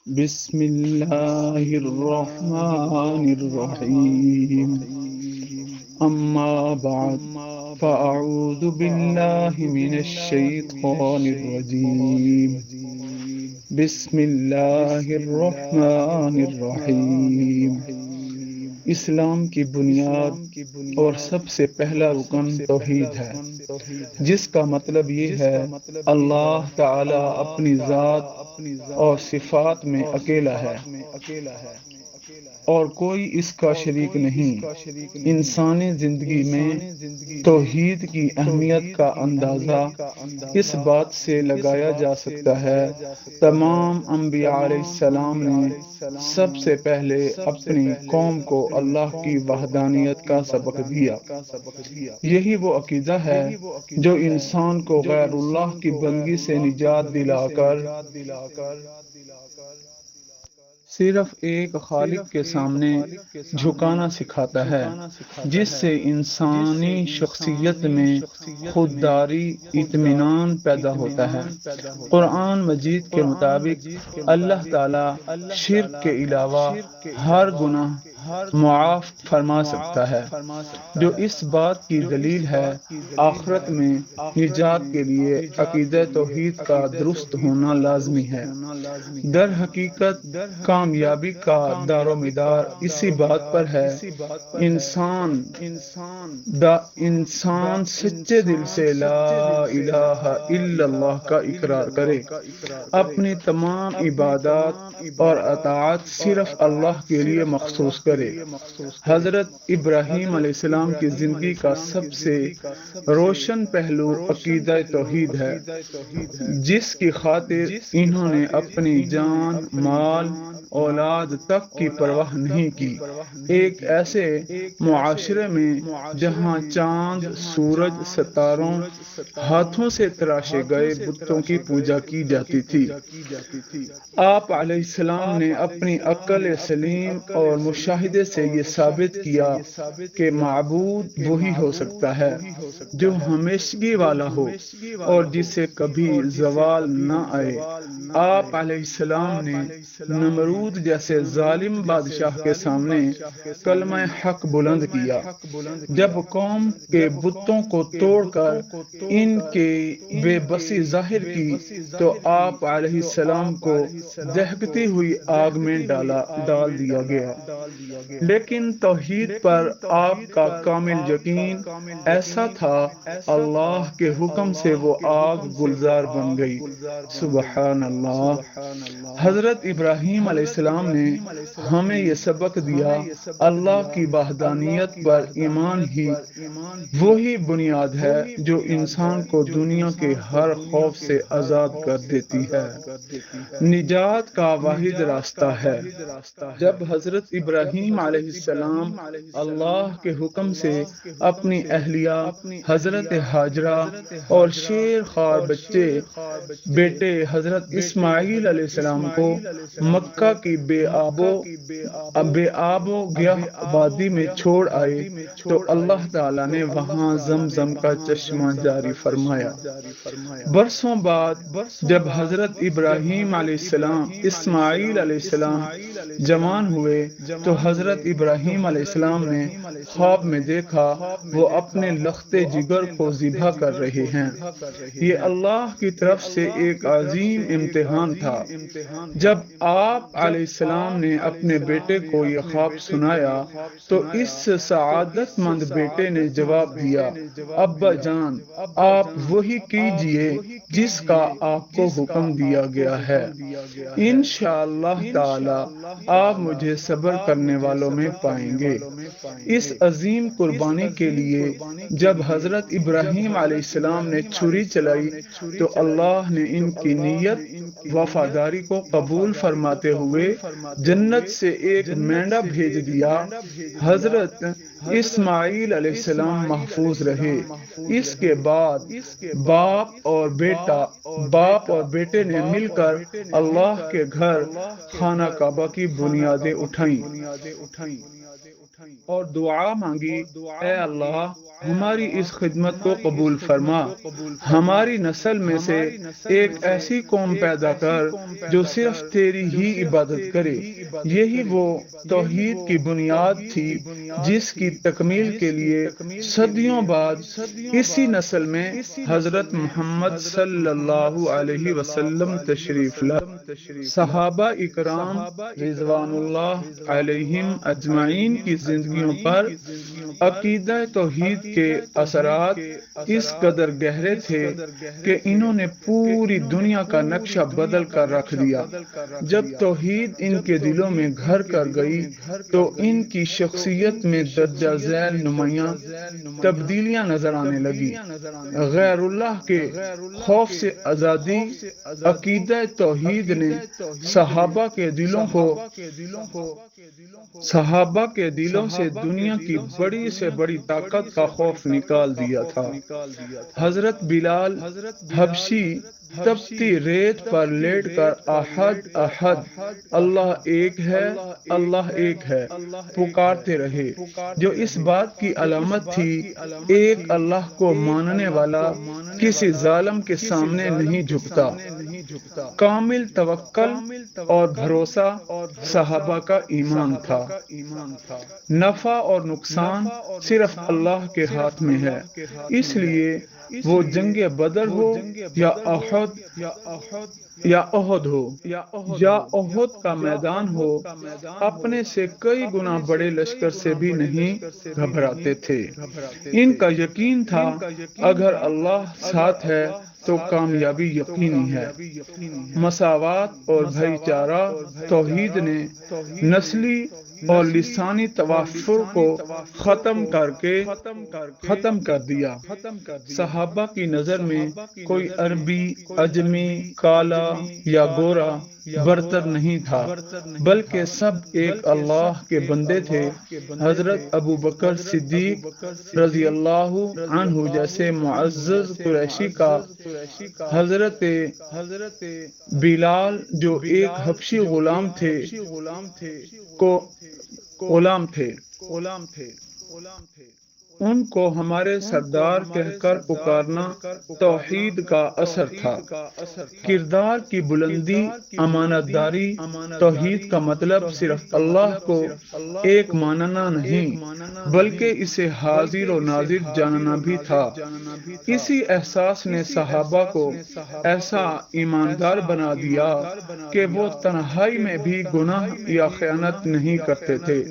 بسم الله الرحمن الرحيم أما بعد فأعوذ بالله من الشيطان الرجيم بسم الله الرحمن الرحيم اسلام کی بنیاد اور سب سے پہلا رکن توحید ہے، جس کا مطلب یہ ہے اللہ تعالی اپنی ذات اور صفات میں اکیلا ہے اور کوئی اس کا شریک نہیں۔ انسانی زندگی میں توحید کی اہمیت کا اندازہ اس بات سے لگایا جا سکتا ہے تمام انبیاء علیہ السلام نے سب سے پہلے اپنی قوم کو اللہ کی وحدانیت کا سبق دیا۔ یہی وہ عقیدہ ہے جو انسان کو غیر اللہ کی بندگی سے نجات دلا کر صرف ایک خالق کے سامنے جھکانا سکھاتا ہے، جس سے انسانی شخصیت میں خودداری، اطمینان پیدا ہوتا ہے۔ قرآن مجید کے مطابق اللہ تعالی شرک کے علاوہ ہر گناہ معاف فرما سکتا ہے، جو اس بات کی دلیل ہے آخرت میں نجات کے لیے عقیدہ توحید کا درست ہونا لازمی ہے۔ در حقیقت کامیابی کا دار و مدار اسی بات پر ہے انسان سچے دل سے لا الہ الا اللہ کا اقرار کرے، اپنی تمام عبادات اور اطاعت صرف اللہ کے لیے مخصوص کرے۔ حضرت ابراہیم علیہ السلام کی زندگی کا سب سے روشن پہلو عقیدہ توحید ہے، جس کی خاطر انہوں نے اپنی جان، مال، اولاد تک کی پرواہ نہیں کی۔ ایک ایسے معاشرے میں جہاں چاند، سورج، ستاروں، ہاتھوں سے تراشے گئے بتوں کی پوجا کی جاتی تھی، آپ علیہ السلام نے اپنی عقل سلیم اور مشاہدے سے یہ ثابت کیا کہ معبود وہی ہو سکتا ہے جو ہمیشگی والا ہو اور جسے کبھی زوال نہ آئے۔ آپ علیہ السلام نے نمرود جیسے ظالم بادشاہ کے سامنے کلمہ حق بلند کیا۔ جب قوم کے بتوں کو توڑ کر ان کے بے بسی ظاہر کی تو آپ علیہ السلام کو دہکتی ہوئی آگ میں ڈال دیا گیا، لیکن توحید پر آپ کا کامل یقین ایسا تھا اللہ کے حکم سے وہ آگ گلزار بن گئی۔ سبحان اللہ۔ حضرت ابراہیم علیہ السلام نے ہمیں یہ سبق دیا، اللہ کی وحدانیت پر ایمان ہی وہی بنیاد ہے جو انسان کو دنیا کے ہر خوف سے آزاد کر دیتی ہے، نجات کا واحد راستہ ہے۔ جب حضرت ابراہیم علیہ السلام اللہ کے حکم سے اپنی اہلیہ حضرت ہاجرہ اور شیر خوار بیٹے حضرت اسماعیل علیہ السلام کو مکہ کی بے آب و گیاہ وادی میں چھوڑ آئے تو اللہ تعالیٰ نے وہاں زمزم کا چشمہ جاری فرمایا۔ برسوں بعد جب حضرت ابراہیم علیہ السلام اسماعیل علیہ السلام جوان ہوئے تو حضرت ابراہیم علیہ السلام نے خواب میں دیکھا وہ اپنے لختے جگر کو ذبح کر رہے ہیں۔ یہ اللہ کی طرف سے ایک عظیم امتحان تھا۔ جب آپ علیہ السلام نے اپنے بیٹے کو یہ خواب سنایا تو اس سعادت مند بیٹے نے جواب دیا، ابا جان، آپ وہی کیجئے جس کا آپ کو حکم دیا گیا ہے، انشاءاللہ تعالی آپ مجھے صبر کرنے والوں میں پائیں گے۔ اس عظیم قربانی کے لیے جب حضرت ابراہیم علیہ السلام نے چھری چلائی تو اللہ نے ان کی نیت وفاداری کو قبول فرماتے ہوئے جنت سے ایک مینڈا بھیج دیا۔ حضرت اسماعیل علیہ السلام محفوظ رہے۔ اس کے بعد باپ اور بیٹے نے مل کر اللہ کے گھر خانہ کعبہ کی بنیادیں اٹھائیں۔ اور دعا مانگی، اے اللہ ہماری اس خدمت کو قبول فرما، ہماری نسل میں سے ایک ایسی قوم پیدا کر جو صرف تیری ہی عبادت کرے۔ یہی وہ توحید کی بنیاد تھی جس کی تکمیل کے لیے صدیوں بعد اسی نسل میں حضرت محمد صلی اللہ علیہ وسلم تشریف لائے۔ صحابہ اکرام رضوان اللہ علیہم اجمعین کی زندگیوں پر عقیدہ توحید کے اثرات اس قدر گہرے تھے کہ انہوں نے پوری دنیا کا نقشہ بدل کر رکھ دیا۔ جب توحید ان کے دلوں میں گھر کر گئی تو ان کی شخصیت میں درجہ ذیل نمایاں تبدیلیاں نظر آنے لگی۔ غیر اللہ کے خوف سے آزادی، عقیدہ توحید نے صحابہ کے دلوں سے دنیا کی بڑی سے بڑی طاقت کا خوف نکال دیا تھا۔ حضرت بلال حبشی تپتی ریت پر لیٹ کر احد احد، اللہ ایک ہے، اللہ ایک ہے پکارتے رہے، جو اس بات کی علامت تھی ایک اللہ کو ماننے والا کسی ظالم کے سامنے نہیں جھکتا۔ کامل توکل اور بھروسہ صحابہ کا ایمان تھا۔ نفع اور نقصان صرف اللہ کے ہاتھ میں ہے، اس لیے وہ جنگ بدر ہو یا احد ہو یا احد کا میدان ہو، اپنے سے کئی گنا بڑے لشکر سے بھی نہیں گھبراتے تھے۔ ان کا یقین تھا اگر اللہ ساتھ ہے تو کامیابی یقینی ہے۔ مساوات اور بھائی چارہ توحید نے نسلی اور لسانی توافر کو ختم کر دیا۔ صحابہ کی نظر میں کوئی عربی، اجمی، کالا یا گورا برتر نہیں تھا، بلکہ سب ایک اللہ کے بندے تھے۔ حضرت ابو بکر صدیق رضی اللہ عنہ جیسے معزز قریشی کا حضرت بلال جو ایک حبشی غلام تھے ان کو ہمارے سردار کہہ کر پکارنا توحید کا اثر تھا۔ کردار کی بلندی، امانت داری۔ توحید کا مطلب صرف اللہ کو ایک ماننا نہیں بلکہ اسے حاضر و ناظر جاننا بھی تھا۔ اسی احساس نے صحابہ کو ایسا ایماندار بنا دیا کہ وہ تنہائی میں بھی گناہ یا خیانت نہیں کرتے تھے،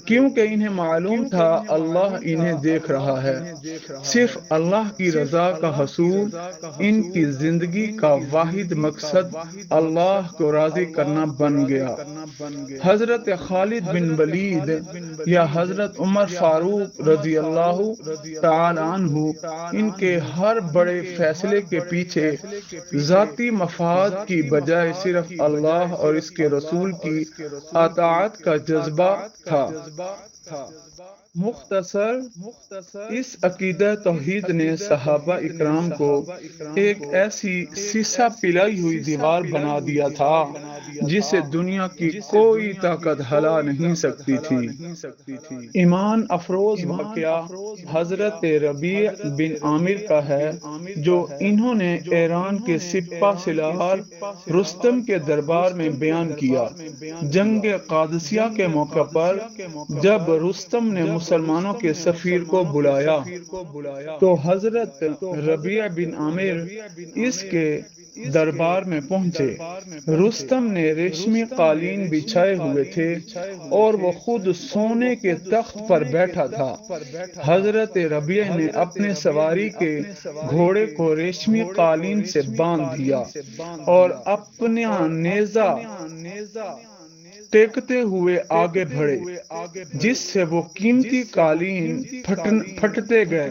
کیونکہ انہیں معلوم تھا اللہ انہیں دیکھ رہا ہے۔ صرف اللہ کی رضا کا حصول ان کی زندگی کا واحد مقصد اللہ کو راضی کرنا بن گیا۔ حضرت خالد بن ولید یا حضرت عمر فاروق رضی اللہ تعالی عنہ، ان کے ہر بڑے فیصلے کے پیچھے ذاتی مفاد کی بجائے صرف اللہ اور اس کے رسول کی اطاعت کا جذبہ تھا۔ مختصر اس عقیدہ توحید نے صحابہ اکرام کو ایک ایسی سیسا پلائی ہوئی دیوار بنا دیا تھا جسے دنیا کی کوئی طاقت ہلا نہیں سکتی تھی۔ ایمان افروز واقعہ حضرت ربیع بن عامر کا ہے، جو انہوں نے ایران کے سپہ سالار رستم کے دربار میں بیان کیا۔ جنگ قادسیہ کے موقع پر جب رستم نے مسلمانوں کے سفیر کو بلایا تو حضرت ربیع بن عامر اس کے دربار میں پہنچے۔ رستم نے ریشمی قالین بچھائے ہوئے تھے اور وہ خود سونے کے تخت پر بیٹھا تھا۔ حضرت ربیع نے اپنے سواری کے گھوڑے کو ریشمی قالین سے باندھ دیا اور اپنا نیزہ ٹیکتے ہوئے آگے بڑھے، جس سے وہ قیمتی قالین پھٹتے گئے۔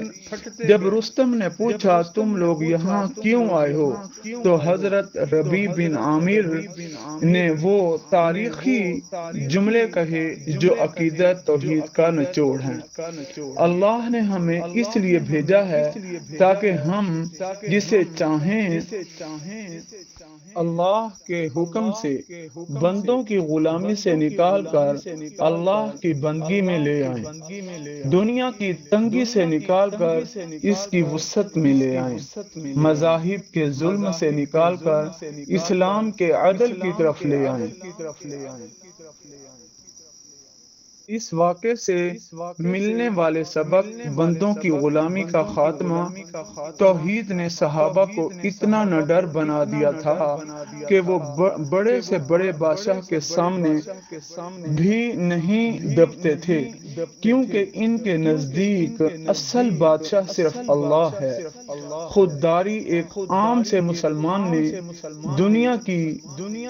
جب رستم نے پوچھا تم لوگ یہاں کیوں آئے ہو، تو حضرت ربیع بن عامر نے وہ تاریخی جملے کہے جو عقیدہ توحید کا نچوڑ ہیں۔ اللہ نے ہمیں اس لیے بھیجا ہے تاکہ ہم جسے چاہیں اللہ کے حکم سے بندوں کی غلامی سے نکال کر اللہ کی بندگی میں لے آئیں، دنیا کی تنگی سے نکال کر اس کی وسعت میں لے آئیں، مذاہب کے ظلم سے نکال کر اسلام کے عدل کی طرف لے آئیں۔ اس واقعے سے ملنے والے سبق بندوں کی غلامی کا خاتمہ توحید نے صحابہ کو اتنا نہ ڈر بنا دیا تھا کہ وہ بڑے سے بڑے بادشاہ کے سامنے بھی نہیں دبتے تھے، کیونکہ ان کے نزدیک اصل بادشاہ صرف اللہ ہے۔ خودداری ایک عام سے مسلمان نے دنیا کی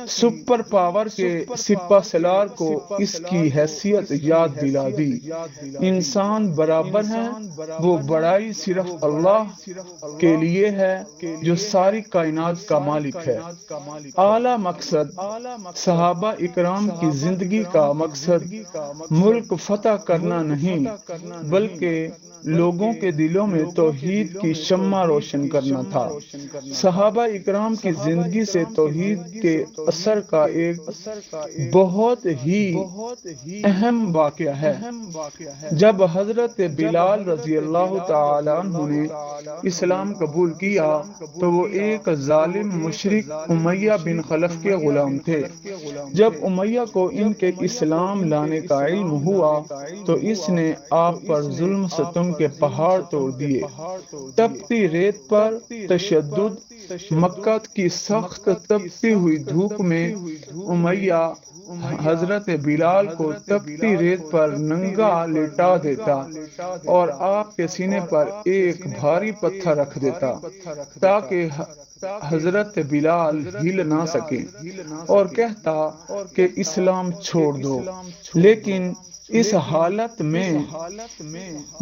سپر پاور کے سپہ سالار کو اس کی حیثیت یاد دلا دی۔ انسان برابر ہیں، وہ بڑائی صرف اللہ کے لیے ہے جو ساری کائنات کا مالک ہے۔ اعلیٰ مقصد صحابہ اکرام کی زندگی کا مقصد ملک فتح کرنا نہیں، بلکہ لوگوں کے دلوں میں توحید کی شمع روشن کرنا تھا۔ صحابہ اکرام کی زندگی سے توحید کے اثر کا ایک بہت ہی اہم واقعہ ہے۔ جب حضرت بلال رضی اللہ تعالیٰ عنہ نے اسلام قبول کیا تو وہ ایک ظالم مشرک امیہ بن خلف کے غلام تھے۔ جب امیہ کو ان کے اسلام لانے کا علم ہوا تو اس نے آپ پر ظلم ستم کے پہاڑ توڑ دیے۔ تپتی ریت پر تشدد، مکہ کی سخت تپتی ہوئی دھوپ میں امیہ حضرت بلال کو تپتی ریت پر ننگا لٹا دیتا اور آپ کے سینے پر ایک بھاری پتھر رکھ دیتا تاکہ حضرت بلال ہل نہ سکے، اور کہتا کہ اسلام چھوڑ دو۔ لیکن اس حالت میں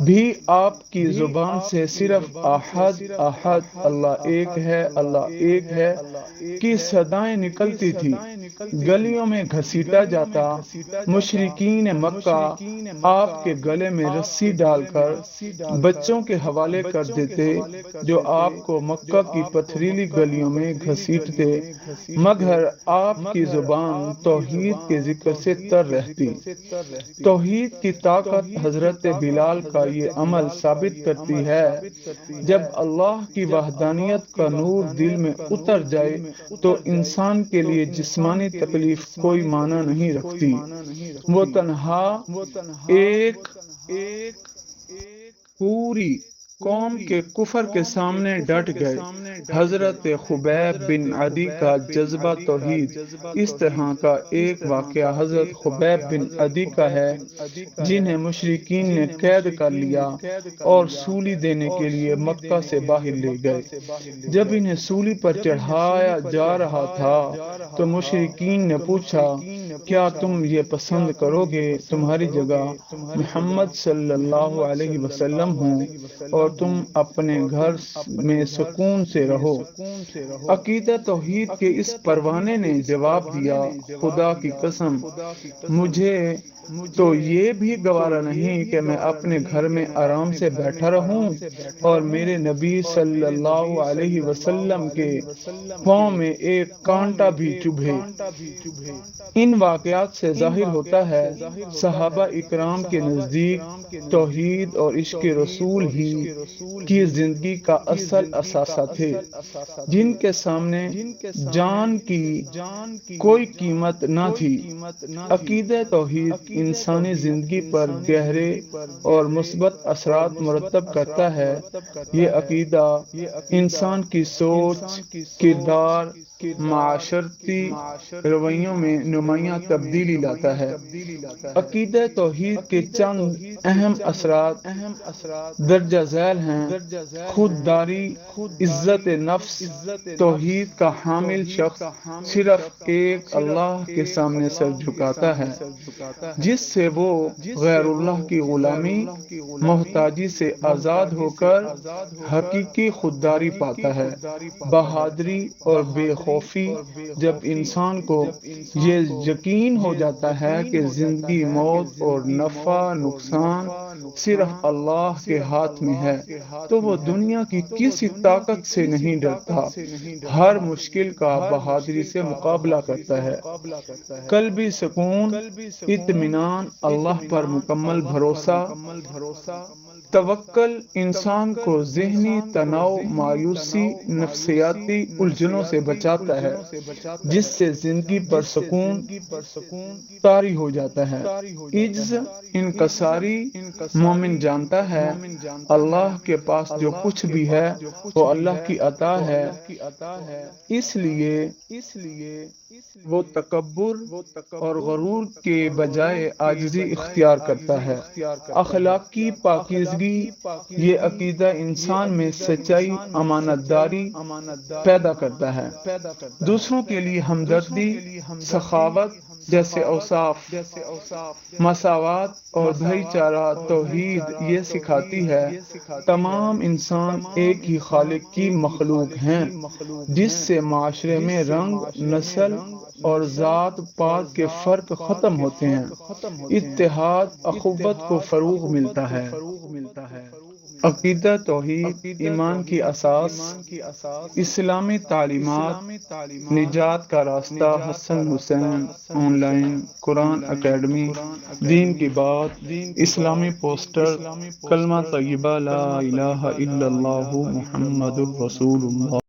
بھی آپ کی زبان سے صرف احد احد، اللہ ایک ہے، اللہ ایک ہے کی صدائیں نکلتی تھی۔ گلیوں میں گھسیٹا جاتا، مشرکین مکہ آپ کے گلے میں رسی ڈال کر بچوں کے حوالے کر دیتے جو آپ کو مکہ کی پتھریلی گلیوں میں گھسیٹتے، مگر آپ کی زبان توحید کے ذکر سے تر رہتی۔ توحید کی طاقت حضرت بلال کا یہ عمل ثابت کرتی ہے۔ جب اللہ کی وحدانیت کا نور دل میں اتر جائے تو انسان کے لیے جسمانی تکلیف کوئی معنی نہیں رکھتی۔ وہ تنہا ایک پوری قوم کے کفر کے سامنے ڈٹ گئے۔ حضرت خبیب بن عدی کا جذبہ توحید۔ اس طرح کا ایک واقعہ حضرت خبیب بن عدی کا ہے جنہیں مشرکین نے قید کر لیا اور سولی دینے کے لیے مکہ سے باہر لے گئے۔ جب انہیں سولی پر چڑھایا جا رہا تھا تو مشرکین نے پوچھا، کیا تم یہ پسند کرو گے تمہاری جگہ محمد صلی اللہ علیہ وسلم ہوں اور تم اپنے گھر میں سکون سے رہو؟ عقیدہ توحید کے اس پروانے نے جواب دیا، خدا کی قسم، مجھے تو یہ بھی گوارا نہیں کہ میں اپنے گھر میں آرام سے بیٹھا رہوں اور میرے نبی صلی اللہ علیہ وسلم کے پاؤں میں ایک کانٹا بھی چبھے۔ ان واقعات سے ظاہر ہوتا ہے صحابہ اکرام کے نزدیک توحید اور عشق رسول ہی کی زندگی کا اصل اثاثہ تھے، جن کے سامنے جان کی کوئی قیمت نہ تھی۔ عقیدہ توحید انسانی زندگی پر گہرے اور مثبت اثرات مرتب کرتا ہے۔ یہ عقیدہ انسان کی سوچ، کردار، معاشرتی رویوں میں نمایاں تبدیلی لاتا ہے۔ عقیدہ توحید کے چند اہم اثرات درجہ ذیل ہیں: خودداری، عزت نفس۔ توحید کا حامل شخص صرف ایک اللہ کے سامنے سر جھکاتا ہے، جس سے وہ غیر اللہ کی غلامی، محتاجی سے آزاد ہو کر حقیقی خودداری پاتا ہے۔ بہادری اور بے خوفی جب انسان کو یہ یقین ہو جاتا ہے کہ زندگی موت اور نفع نقصان صرف اللہ کے ہاتھ میں ہے تو وہ دنیا کی کسی طاقت سے نہیں ڈرتا، ہر مشکل کا بہادری سے مقابلہ کرتا ہے۔ قلبی سکون، اطمینان، اللہ پر مکمل بھروسہ، توکل انسان کو ذہنی تناؤ، مایوسی، نفسیاتی الجھنوں سے بچاتا ہے، جس سے زندگی پر سکون طاری ہو جاتا ہے۔ عجز، انکساری، مومن جانتا ہے اللہ کے پاس جو کچھ بھی ہے وہ اللہ کی عطا ہے، اس لیے وہ تکبر اور غرور کے بجائے عاجزی اختیار کرتا ہے۔ اخلاقی پاکیزگی، یہ عقیدہ انسان میں سچائی، امانت داری پیدا کرتا ہے۔ دوسروں کے لیے ہمدردی، سخاوت جیسے اوصاف، مساوات اور بھائی چارہ توحید یہ سکھاتی ہے۔ تمام انسان ایک ہی خالق کی مخلوق ہیں، جس سے معاشرے میں رنگ، نسل اور ذات پات کے فرق ختم ہوتے ہیں، اتحاد، اخوت کو فروغ ملتا ہے۔ عقیدہ توحید ایمان کی اساس، اسلامی تعلیمات، نجات کا راستہ، حسن حسین آن لائن قرآن اکیڈمی، دین کی بات، اسلامی پوسٹر، کلمہ طیبہ لا الہ الا اللہ محمد الرسول اللہ۔